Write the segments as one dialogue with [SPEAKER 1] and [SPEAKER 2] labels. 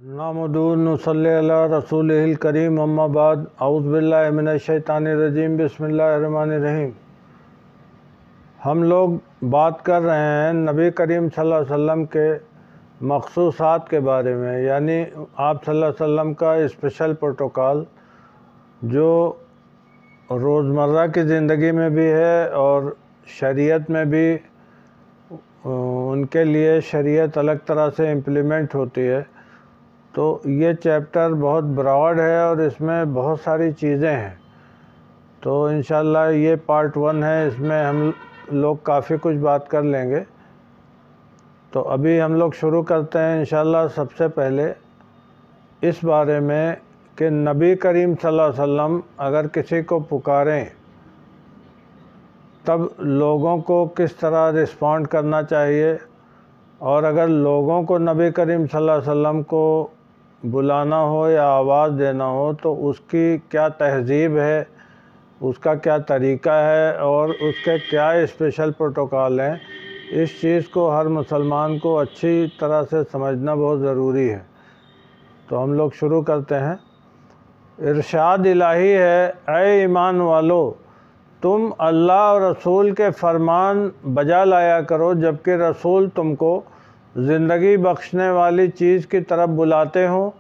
[SPEAKER 1] نحمدہ نصلی علی رسولہ الکریم اما بعد اعوذ باللہ من الشیطان الرجیم بسم اللہ الرحمن الرحیم۔ ہم لوگ بات کر رہے ہیں نبی کریم صلی اللہ علیہ وسلم کے مخصوصات کے بارے میں، یعنی آپ صلی اللہ علیہ وسلم کا اسپیشل پروٹوکال جو روزمرہ کی زندگی میں بھی ہے اور شریعت میں بھی ان کے لیے شریعت الگ طرح سے امپلیمنٹ ہوتی ہے۔ تو یہ چیپٹر بہت براڈ ہے اور اس میں بہت ساری چیزیں ہیں، تو انشاءاللہ یہ پارٹ 1 ہے، اس میں ہم لوگ کافی کچھ بات کر لیں گے۔ تو ابھی ہم لوگ شروع کرتے ہیں انشاءاللہ۔ سب سے پہلے اس بارے میں کہ نبی کریم صلی اللہ علیہ وسلم اگر کسی کو پکاریں تب لوگوں کو کس طرح رسپونڈ کرنا چاہیے، اور اگر لوگوں کو نبی کریم صلی اللہ علیہ وسلم کو بلانا ہو یا آواز دینا ہو تو اس کی کیا تہذیب ہے، اس کا کیا طریقہ ہے اور اس کے کیا اسپیشل پروٹوکال ہیں، اس چیز کو ہر مسلمان کو اچھی طرح سے سمجھنا بہت ضروری ہے۔ تو ہم لوگ شروع کرتے ہیں۔ ارشاد الہی ہے، اے ایمان والو، تم اللہ اور رسول کے فرمان بجا لایا کرو جبکہ رسول تم کو زندگی بخشنے والی چیز کی طرف بلاتے ہوں،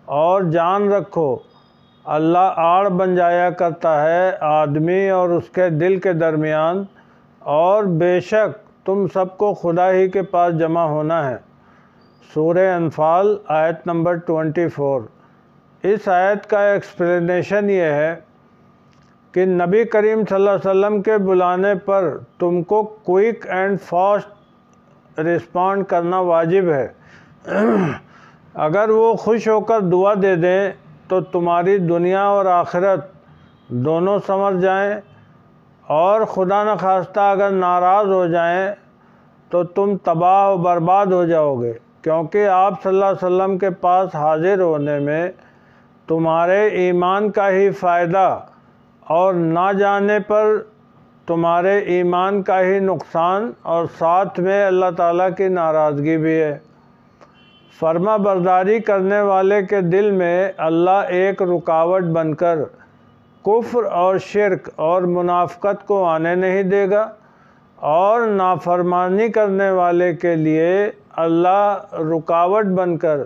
[SPEAKER 1] اور جان رکھو اللہ آڑ بن جایا کرتا ہے آدمی اور اس کے دل کے درمیان، اور بے شک تم سب کو خدا ہی کے پاس جمع ہونا ہے۔ سورہ انفال آیت نمبر 24۔ اس آیت کا ایکسپلینیشن یہ ہے کہ نبی کریم صلی اللہ علیہ وسلم کے بلانے پر تم کو کوئک اینڈ فاسٹ رسپونڈ کرنا واجب ہے۔ اگر وہ خوش ہو کر دعا دے دیں تو تمہاری دنیا اور آخرت دونوں سنور جائیں، اور خدا نخواستہ اگر ناراض ہو جائیں تو تم تباہ و برباد ہو جاؤ گے، کیونکہ آپ صلی اللہ علیہ وسلم کے پاس حاضر ہونے میں تمہارے ایمان کا ہی فائدہ اور نہ جانے پر تمہارے ایمان کا ہی نقصان، اور ساتھ میں اللہ تعالیٰ کی ناراضگی بھی ہے۔ فرما برداری کرنے والے کے دل میں اللہ ایک رکاوٹ بن کر کفر اور شرک اور منافقت کو آنے نہیں دے گا، اور نافرمانی کرنے والے کے لیے اللہ رکاوٹ بن کر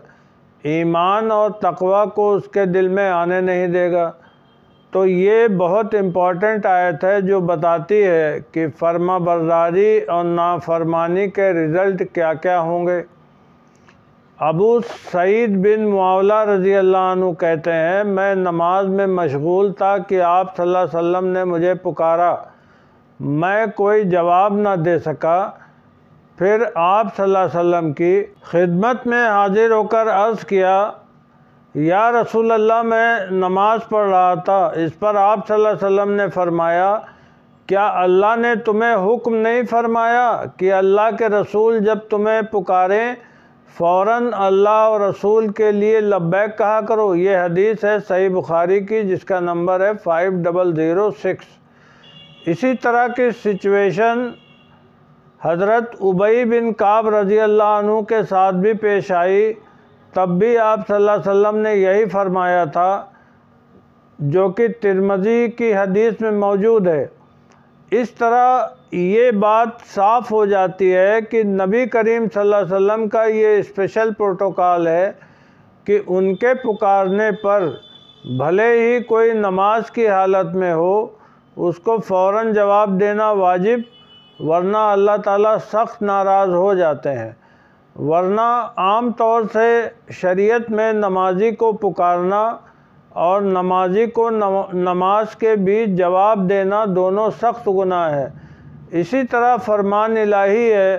[SPEAKER 1] ایمان اور تقوی کو اس کے دل میں آنے نہیں دے گا۔ تو یہ بہت امپورٹنٹ آیت ہے جو بتاتی ہے کہ فرما برداری اور نافرمانی کے رزلٹ کیا کیا ہوں گے۔ ابو سعید بن معاویہ رضی اللہ عنہ کہتے ہیں، میں نماز میں مشغول تھا کہ آپ صلی اللہ علیہ وسلم نے مجھے پکارا، میں کوئی جواب نہ دے سکا۔ پھر آپ صلی اللہ علیہ وسلم کی خدمت میں حاضر ہو کر عرض کیا، یا رسول اللہ میں نماز پڑھ رہا تھا۔ اس پر آپ صلی اللہ علیہ وسلم نے فرمایا، کیا اللہ نے تمہیں حکم نہیں فرمایا کہ اللہ کے رسول جب تمہیں پکاریں فوراً اللہ اور رسول کے لیے لبیک کہا کرو؟ یہ حدیث ہے صحیح بخاری کی، جس کا نمبر ہے 5006۔ اسی طرح کی سچویشن حضرت ابی بن کعب رضی اللہ عنہ کے ساتھ بھی پیش آئی، تب بھی آپ صلی اللہ علیہ وسلم نے یہی فرمایا تھا، جو کہ ترمذی کی حدیث میں موجود ہے۔ اس طرح یہ بات صاف ہو جاتی ہے کہ نبی کریم صلی اللہ علیہ وسلم کا یہ اسپیشل پروٹوکال ہے کہ ان کے پکارنے پر بھلے ہی کوئی نماز کی حالت میں ہو، اس کو فوراً جواب دینا واجب، ورنہ اللہ تعالیٰ سخت ناراض ہو جاتے ہیں۔ ورنہ عام طور سے شریعت میں نمازی کو پکارنا اور نمازی کو نماز کے بیچ جواب دینا دونوں سخت گناہ ہے۔ اسی طرح فرمان الہی ہے،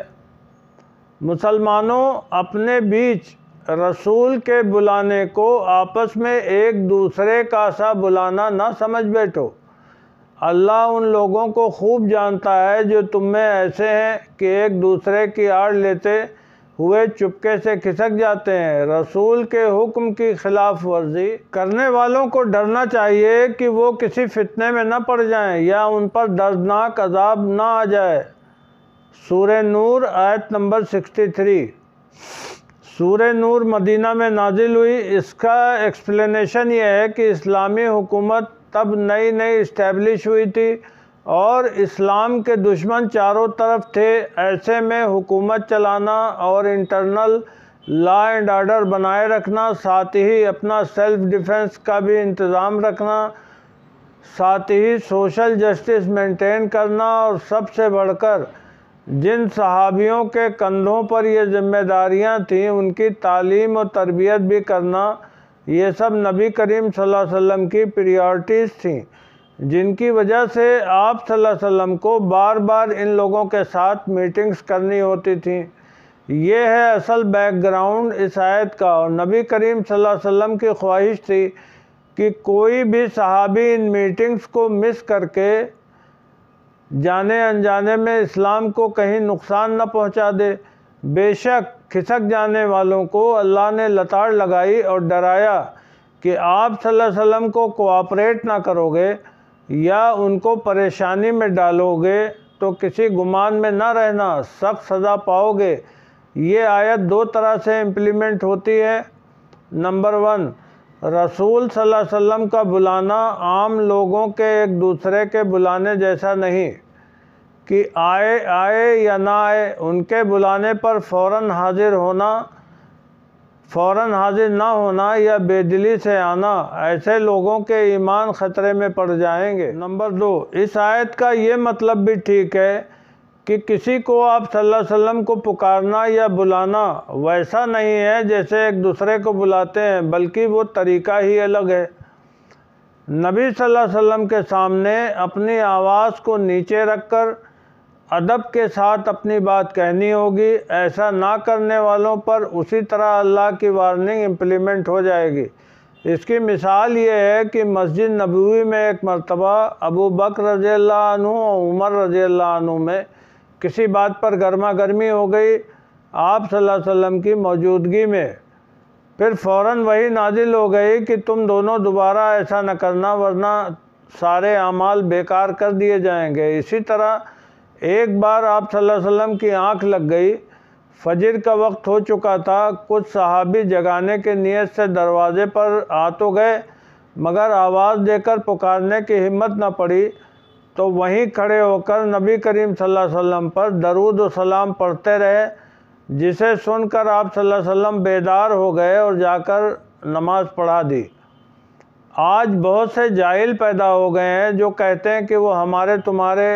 [SPEAKER 1] مسلمانوں اپنے بیچ رسول کے بلانے کو آپس میں ایک دوسرے کا سا بلانا نہ سمجھ بیٹھو۔ اللہ ان لوگوں کو خوب جانتا ہے جو تم میں ایسے ہیں کہ ایک دوسرے کی آڑ لیتے ہوئے چپکے سے کھسک جاتے ہیں۔ رسول کے حکم کی خلاف ورزی کرنے والوں کو ڈرنا چاہیے کہ وہ کسی فتنے میں نہ پڑ جائیں یا ان پر دردناک عذاب نہ آ جائے۔ سورہ نور آیت نمبر 63۔ سورہ نور مدینہ میں نازل ہوئی۔ اس کا ایکسپلینیشن یہ ہے کہ اسلامی حکومت تب نئی نئی اسٹیبلش ہوئی تھی اور اسلام کے دشمن چاروں طرف تھے۔ ایسے میں حکومت چلانا اور انٹرنل لا اینڈ آرڈر بنائے رکھنا، ساتھ ہی اپنا سیلف ڈیفنس کا بھی انتظام رکھنا، ساتھ ہی سوشل جسٹس مینٹین کرنا، اور سب سے بڑھ کر جن صحابیوں کے کندھوں پر یہ ذمہ داریاں تھیں ان کی تعلیم و تربیت بھی کرنا، یہ سب نبی کریم صلی اللہ علیہ وسلم کی پریارٹیز تھیں، جن کی وجہ سے آپ صلی اللہ علیہ وسلم کو بار بار ان لوگوں کے ساتھ میٹنگز کرنی ہوتی تھیں۔ یہ ہے اصل بیک گراؤنڈ اس آیت کا، اور نبی کریم صلی اللہ علیہ وسلم کی خواہش تھی کہ کوئی بھی صحابی ان میٹنگز کو مس کر کے جانے انجانے میں اسلام کو کہیں نقصان نہ پہنچا دے۔ بے شک کھسک جانے والوں کو اللہ نے لتاڑ لگائی اور ڈرایا کہ آپ صلی اللہ علیہ وسلم کو کوآپریٹ نہ کرو گے یا ان کو پریشانی میں ڈالو گے تو کسی گمان میں نہ رہنا، سخت سزا پاؤ گے۔ یہ آیت دو طرح سے امپلیمنٹ ہوتی ہے۔ نمبر 1، رسول صلی اللہ علیہ وسلم کا بلانا عام لوگوں کے ایک دوسرے کے بلانے جیسا نہیں کہ آئے یا نہ آئے، ان کے بلانے پر فوراً حاضر نہ ہونا یا بے دلی سے آنا، ایسے لوگوں کے ایمان خطرے میں پڑ جائیں گے۔ نمبر 2، اس آیت کا یہ مطلب بھی ٹھیک ہے کہ کسی کو آپ صلی اللہ علیہ وسلم کو پکارنا یا بلانا ویسا نہیں ہے جیسے ایک دوسرے کو بلاتے ہیں، بلکہ وہ طریقہ ہی الگ ہے۔ نبی صلی اللہ علیہ وسلم کے سامنے اپنی آواز کو نیچے رکھ کر ادب کے ساتھ اپنی بات کہنی ہوگی۔ ایسا نہ کرنے والوں پر اسی طرح اللہ کی وارننگ امپلیمنٹ ہو جائے گی۔ اس کی مثال یہ ہے کہ مسجد نبوی میں ایک مرتبہ ابو بکر رضی اللہ عنہ اور عمر رضی اللہ عنہ میں کسی بات پر گرما گرمی ہو گئی آپ صلی اللہ علیہ وسلم کی موجودگی میں، پھر فوراً وحی نازل ہو گئی کہ تم دونوں دوبارہ ایسا نہ کرنا ورنہ سارے اعمال بیکار کر دیے جائیں گے۔ اسی طرح ایک بار آپ صلی اللہ علیہ وسلم کی آنکھ لگ گئی، فجر کا وقت ہو چکا تھا، کچھ صحابی جگانے کی نیت سے دروازے پر آ تو گئے مگر آواز دے کر پکارنے کی ہمت نہ پڑی، تو وہیں کھڑے ہو کر نبی کریم صلی اللہ علیہ وسلم پر درود و سلام پڑھتے رہے، جسے سن کر آپ صلی اللہ علیہ وسلم بیدار ہو گئے اور جا کر نماز پڑھا دی۔ آج بہت سے جاہل پیدا ہو گئے ہیں جو کہتے ہیں کہ وہ ہمارے تمہارے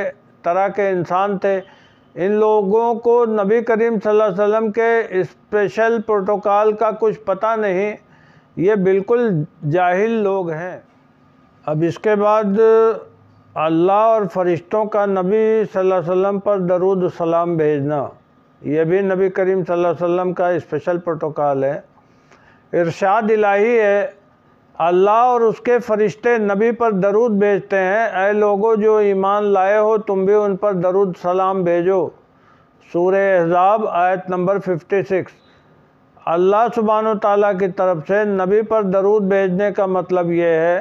[SPEAKER 1] طرح کے انسان تھے۔ ان لوگوں کو نبی کریم صلی اللہ علیہ وسلم کے اسپیشل پروٹوکال کا کچھ پتہ نہیں، یہ بالکل جاہل لوگ ہیں۔ اب اس کے بعد اللہ اور فرشتوں کا نبی صلی اللہ علیہ وسلم پر درود و سلام بھیجنا، یہ بھی نبی کریم صلی اللہ علیہ وسلم کا اسپیشل پروٹوکال ہے۔ ارشاد الہی ہے، اللہ اور اس کے فرشتے نبی پر درود بھیجتے ہیں، اے لوگو جو ایمان لائے ہو تم بھی ان پر درود سلام بھیجو۔ سورہ احزاب آیت نمبر 56۔ اللہ سبحانہ و تعالیٰ کی طرف سے نبی پر درود بھیجنے کا مطلب یہ ہے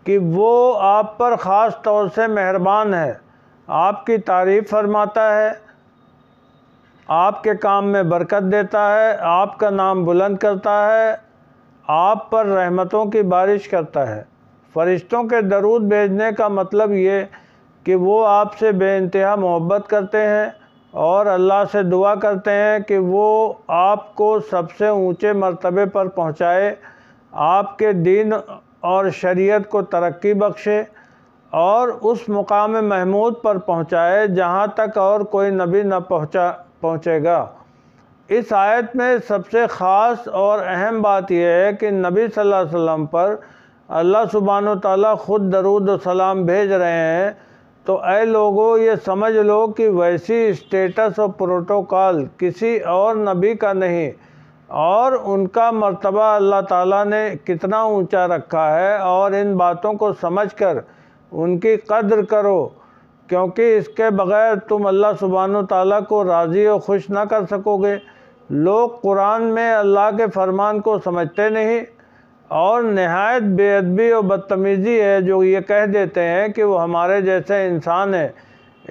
[SPEAKER 1] کہ وہ آپ پر خاص طور سے مہربان ہے، آپ کی تعریف فرماتا ہے، آپ کے کام میں برکت دیتا ہے، آپ کا نام بلند کرتا ہے، آپ پر رحمتوں کی بارش کرتا ہے۔ فرشتوں کے درود بھیجنے کا مطلب یہ کہ وہ آپ سے بے انتہا محبت کرتے ہیں اور اللہ سے دعا کرتے ہیں کہ وہ آپ کو سب سے اونچے مرتبے پر پہنچائے، آپ کے دین اور شریعت کو ترقی بخشے اور اس مقام محمود پر پہنچائے جہاں تک اور کوئی نبی نہ پہنچے گا۔ اس آیت میں سب سے خاص اور اہم بات یہ ہے کہ نبی صلی اللہ علیہ وسلم پر اللہ سبحانہ و تعالیٰ خود درود و سلام بھیج رہے ہیں، تو اے لوگو یہ سمجھ لو کہ ویسی اسٹیٹس اور پروٹوکال کسی اور نبی کا نہیں، اور ان کا مرتبہ اللہ تعالیٰ نے کتنا اونچا رکھا ہے، اور ان باتوں کو سمجھ کر ان کی قدر کرو، کیونکہ اس کے بغیر تم اللہ سبحانہ تعالیٰ کو راضی و خوش نہ کر سکو گے۔ لوگ قرآن میں اللہ کے فرمان کو سمجھتے نہیں، اور نہایت بے ادبی و بدتمیزی ہے جو یہ کہہ دیتے ہیں کہ وہ ہمارے جیسے انسان ہیں۔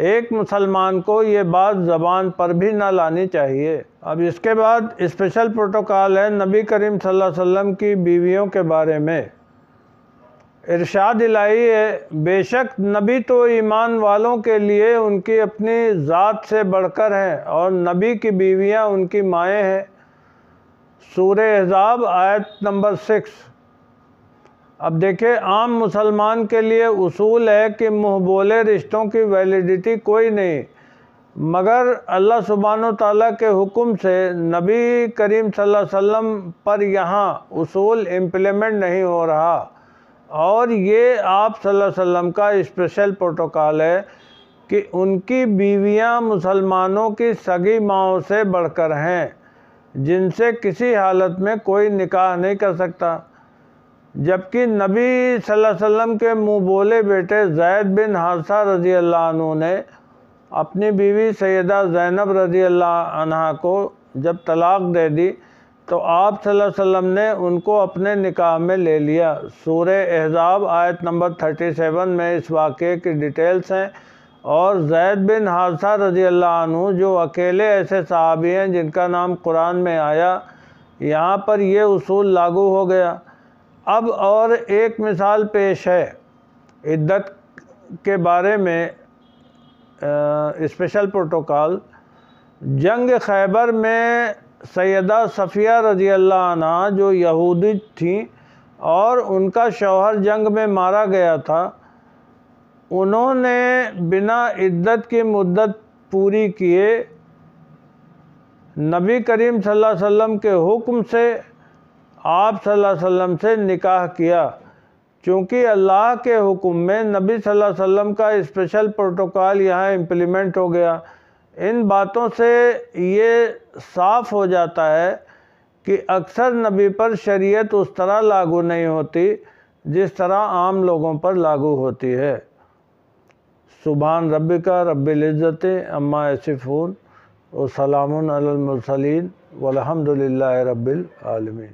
[SPEAKER 1] ایک مسلمان کو یہ بات زبان پر بھی نہ لانی چاہیے۔ اب اس کے بعد اسپیشل پروٹوکال ہے نبی کریم صلی اللہ علیہ وسلم کی بیویوں کے بارے میں۔ ارشاد الہی ہے، بے شک نبی تو ایمان والوں کے لیے ان کی اپنی ذات سے بڑھ کر ہیں اور نبی کی بیویاں ان کی مائیں ہیں۔ سورہ احزاب آیت نمبر 6۔ اب دیکھیں، عام مسلمان کے لیے اصول ہے کہ منہ بولے رشتوں کی ویلیڈیٹی کوئی نہیں، مگر اللہ سبحانہ وتعالیٰ کے حکم سے نبی کریم صلی اللہ علیہ وسلم پر یہاں اصول امپلیمنٹ نہیں ہو رہا، اور یہ آپ صلی اللہ علیہ وسلم کا اسپیشل پروٹوکال ہے کہ ان کی بیویاں مسلمانوں کی سگی ماؤں سے بڑھ کر ہیں، جن سے کسی حالت میں کوئی نکاح نہیں کر سکتا۔ جبکہ نبی صلی اللہ علیہ وسلم کے منہ بولے بیٹے زید بن حارثہ رضی اللہ عنہ نے اپنی بیوی سیدہ زینب رضی اللہ عنہا کو جب طلاق دے دی تو آپ صلی اللہ علیہ وسلم نے ان کو اپنے نکاح میں لے لیا۔ سورہ احزاب آیت نمبر 37 میں اس واقعے کی ڈیٹیلز ہیں، اور زید بن حارثہ رضی اللہ عنہ جو اکیلے ایسے صحابی ہیں جن کا نام قرآن میں آیا، یہاں پر یہ اصول لاگو ہو گیا۔ اب اور ایک مثال پیش ہے عدت کے بارے میں، اسپیشل پروٹوکال۔ جنگ خیبر میں سیدہ صفیہ رضی اللہ عنہ جو یہودی تھیں اور ان کا شوہر جنگ میں مارا گیا تھا، انہوں نے بنا عدت کی مدت پوری کیے نبی کریم صلی اللہ علیہ وسلم کے حکم سے آپ صلی اللہ علیہ وسلم سے نکاح کیا، چونکہ اللہ کے حکم میں نبی صلی اللہ علیہ وسلم کا اسپیشل پروٹوکال یہاں امپلیمنٹ ہو گیا۔ ان باتوں سے یہ صاف ہو جاتا ہے کہ اکثر نبی پر شریعت اس طرح لاگو نہیں ہوتی جس طرح عام لوگوں پر لاگو ہوتی ہے۔ سبحان ربک رب العزت عما یصفون وسلام علی المرسلین والحمد للہ رب العالمین۔